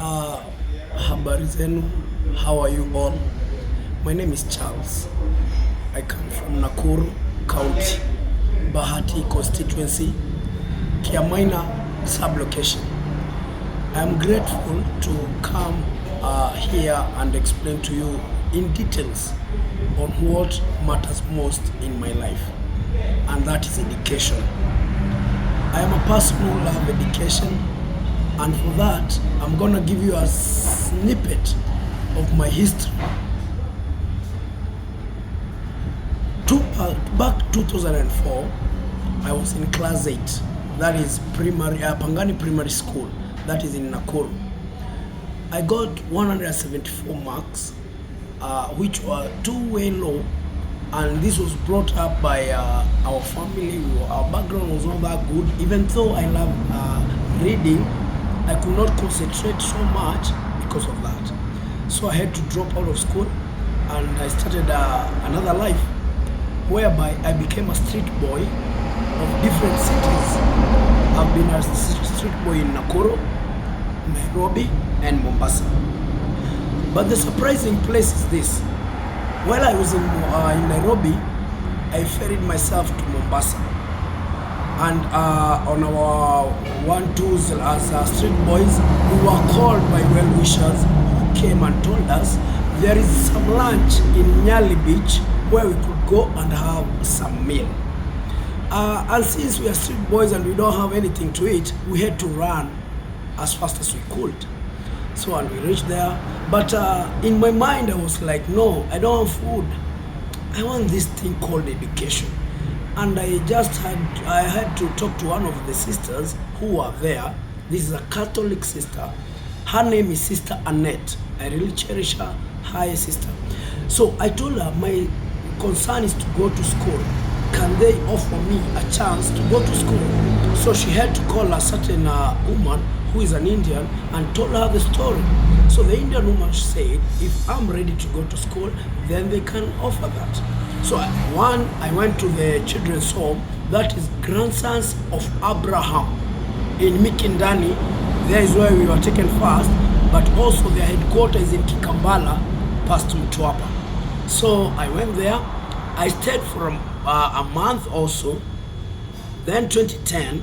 Habari zenu, how are you all? My name is Charles. I come from Nakuru County, Bahati constituency, Kiamaina sub-location. I am grateful to come here and explain to you in details on what matters most in my life, and that is education. I am a person who loves education, and for that, I'm gonna give you a snippet of my history. Back 2004, I was in class 8. That is primary, Pangani Primary School. That is in Nakuru. I got 174 marks, which were too way low, and this was brought up by our family. Our background was not that good. Even though I love reading, I could not concentrate so much because of that. So I had to drop out of school, and I started another life, whereby I became a street boy of different cities. I've been a street boy in Nakuru, Nairobi, and Mombasa. But the surprising place is this. While I was in Nairobi, I ferried myself to Mombasa. And on our 1-2s as street boys, we were called by well-wishers who came and told us there is some lunch in Nyali Beach where we could go and have some meal. And since we are street boys and we don't have anything to eat, we had to run as fast as we could. So and we reached there, but in my mind I was like, no, I don't have food. I want this thing called education. And I had to talk to one of the sisters who were there. This is a Catholic sister. Her name is Sister Annette. I really cherish her. Hi, sister. So I told her my concern is to go to school. Can they offer me a chance to go to school? So she had to call a certain woman who is an Indian and told her the story. So the Indian woman said, if I'm ready to go to school, then they can offer that. So I went to the children's home, that is Grandsons of Abraham in Mikindani. There is where we were taken first, but also their headquarters in Kikambala, past Mtwapa. So I went there. I stayed for a month or so. Then 2010,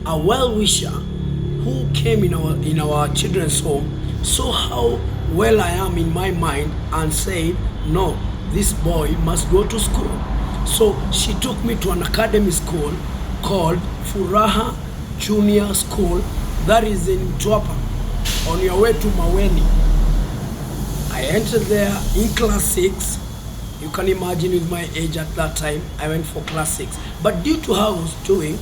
a well-wisher who came in our children's home saw how well I am in my mind and said, no, this boy must go to school. So she took me to an academy school called Furaha Junior School, that is in Mtwapa, on your way to Maweni. I entered there in class 6. You can imagine with my age at that time, I went for class 6. But due to how I was doing,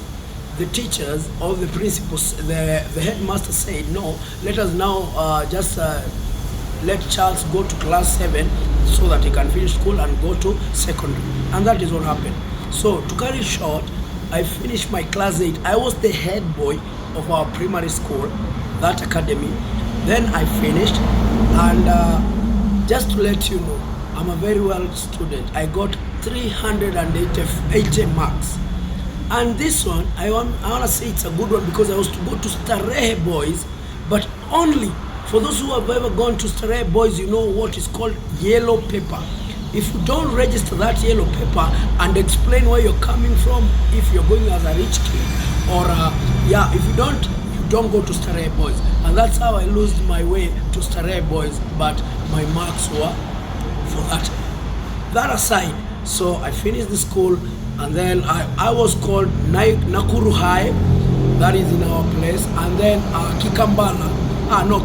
the teachers or the principals, the headmaster said, no, let us now just let Charles go to class 7 so that he can finish school and go to secondary. And that is what happened. So to cut it short, I finished my class 8. I was the head boy of our primary school, that academy. Then I finished, and just to let you know, I'm a very well student. I got 380 marks. And this one, I want to say it's a good one because I was to go to Starehe Boys, but only for those who have ever gone to Starehe Boys, you know what is called yellow paper. If you don't register that yellow paper and explain where you're coming from, if you're going as a rich kid, or if you don't go to Starehe Boys. And that's how I lost my way to Starehe Boys, but my marks were for that. That aside, so I finished the school, and then I was called Nakuru High, that is in our place, and then Kikambala,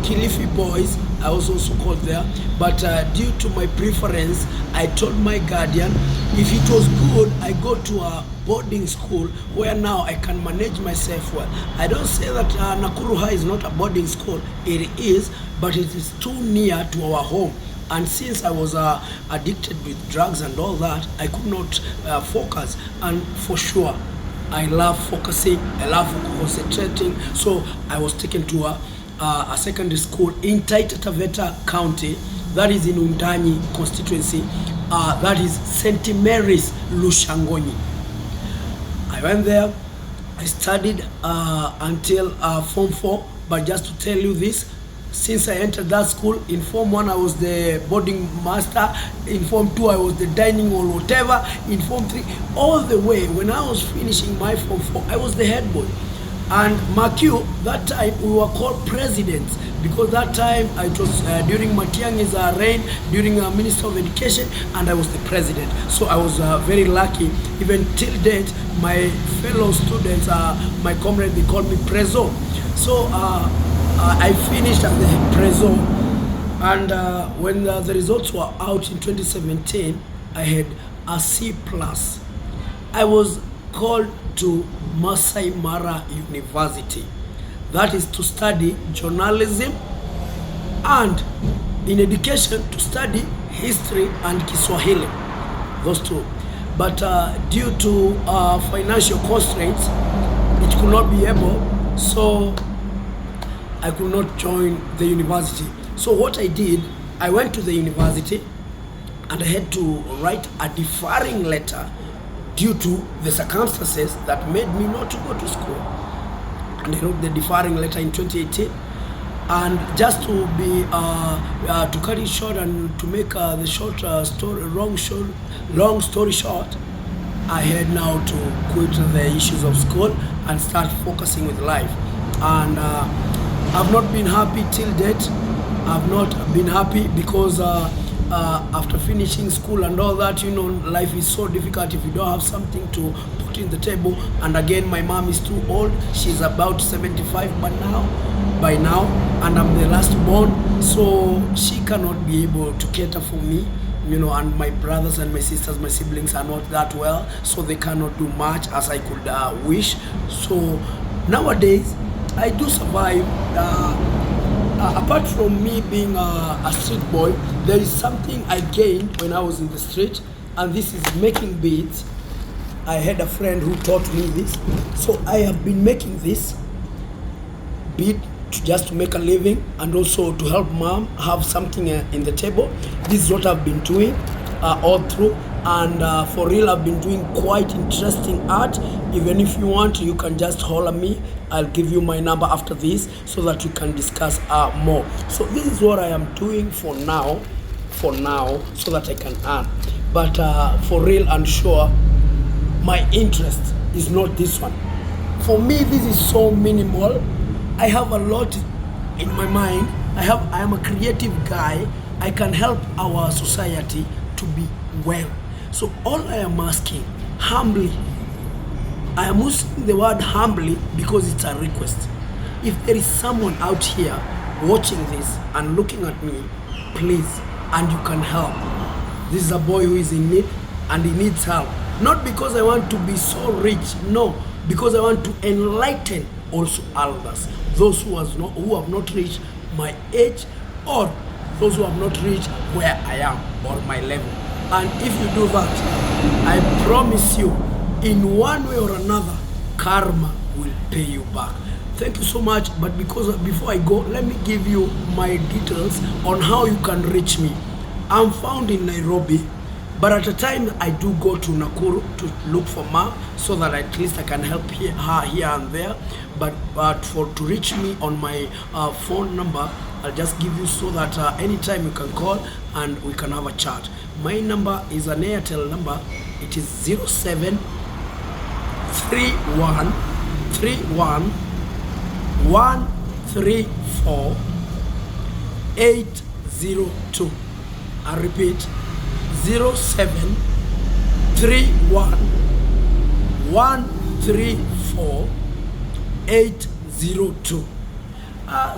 Kilifi Boys, I was also called there. But due to my preference, I told my guardian, if it was good, I go to a boarding school where now I can manage myself well. I don't say that Nakuru High is not a boarding school, it is, but it is too near to our home. And since I was addicted with drugs and all that, I could not focus. And for sure, I love focusing, I love concentrating. So I was taken to a secondary school in Taita Taveta County, that is in Undanyi constituency, that is St. Mary's Lushangonyi. I went there, I studied until Form 4, but just to tell you this, since I entered that school. In Form 1, I was the boarding master. In Form 2, I was the dining or whatever. In Form 3, all the way, when I was finishing my Form 4, I was the head boy. And mark you, that time we were called presidents, because that time it was during Matiang's reign, during Minister of Education, and I was the president. So I was very lucky. Even till date, my fellow students, my comrades, they call me Prezo. So I finished as the Prezo, and when the results were out in 2017, I had a C+. I was called to Masai Mara University, that is to study journalism, and in education to study history and Kiswahili, those two. But due to financial constraints, it could not be able, so I could not join the university. So what I did, I went to the university and I had to write a deferring letter due to the circumstances that made me not to go to school. And I wrote the deferring letter in 2018. And just to be to cut it short and to make the short long story short, I had now to quit the issues of school and start focusing with life. And I've not been happy till date. I've not been happy because after finishing school and all that, you know, life is so difficult if you don't have something to put in the table. And again, my mom is too old. She's about 75 by now, and I'm the last born, so she cannot be able to cater for me, you know, and my brothers and my sisters, my siblings are not that well, so they cannot do much as I could wish. So nowadays, I do survive. Apart from me being a street boy, there is something I gained when I was in the street, and this is making beads. I had a friend who taught me this, so I have been making this bead just to make a living and also to help mom have something in the table. This is what I've been doing all through, and for real, I've been doing quite interesting art. Even if you want, you can just holler me. I'll give you my number after this so that we can discuss more. So this is what I am doing for now, so that I can earn. But for real and sure, my interest is not this one. For me, this is so minimal. I have a lot in my mind. I am a creative guy. I can help our society to be well. So all I am asking, humbly, I am using the word humbly because it's a request. If there is someone out here watching this and looking at me, please, and you can help. This is a boy who is in need and he needs help. Not because I want to be so rich, no, because I want to enlighten also others, those who have not reached my age, or those who have not reached where I am or my level. And if you do that, I promise you, in one way or another, karma will pay you back. Thank you so much. But before I go, let me give you my details on how you can reach me. I'm found in Nairobi, but at a time I do go to Nakuru to look for mom so that at least I can help her here and there. But to reach me on my phone number, I'll just give you so that anytime you can call and we can have a chat. My number is an Airtel number. It is 073131134802. I repeat, 073131134802.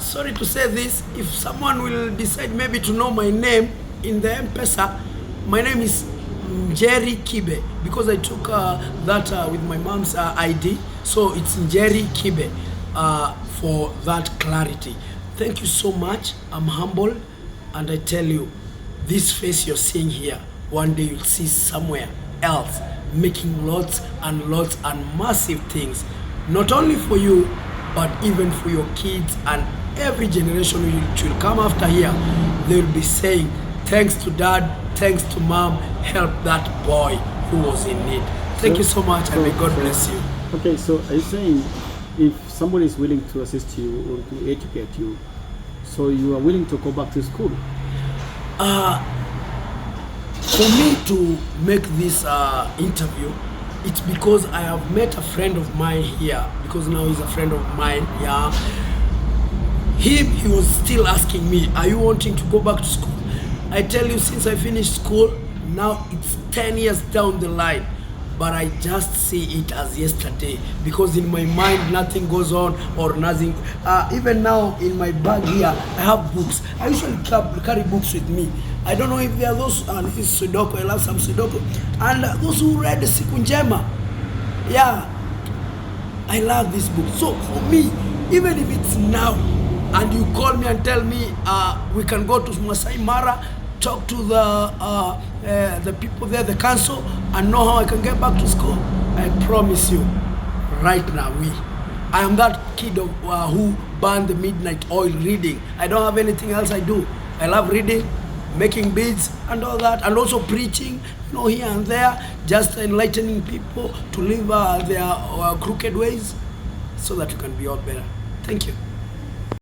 Sorry to say this, if someone will decide maybe to know my name in the M-Pesa, my name is Njeri Kibe, because I took that with my mom's ID, so it's Njeri Kibe for that clarity. Thank you so much. I'm humbled, and I tell you, this face you're seeing here, one day you'll see somewhere else, making lots and lots and massive things, not only for you, but even for your kids and every generation which will come after here. They'll be saying, thanks to dad, thanks to mom, help that boy who was in need. Thank you so much, and may God bless you. Okay, so are you saying if somebody is willing to assist you or to educate you, So you are willing to go back to school? For me to make this interview, it's because I have met a friend of mine here, because now he's a friend of mine. Yeah, he was still asking me, are you wanting to go back to school? I tell you, since I finished school, now it's 10 years down the line, but I just see it as yesterday, because in my mind nothing goes on or nothing. Even now in my bag here, I have books. I usually carry books with me. I don't know if there are those, this is Sudoku, I love some Sudoku, and those who read Siku Njema. Yeah, I love this book. So for me, even if it's now, and you call me and tell me we can go to Masai Mara, talk to the people there, the council, and know how I can get back to school, I promise you, right now, I am that kid of, who burned the midnight oil reading. I don't have anything else I do. I love reading, making beads and all that, and also preaching, here and there, just enlightening people to live their crooked ways, so that you can be all better. Thank you.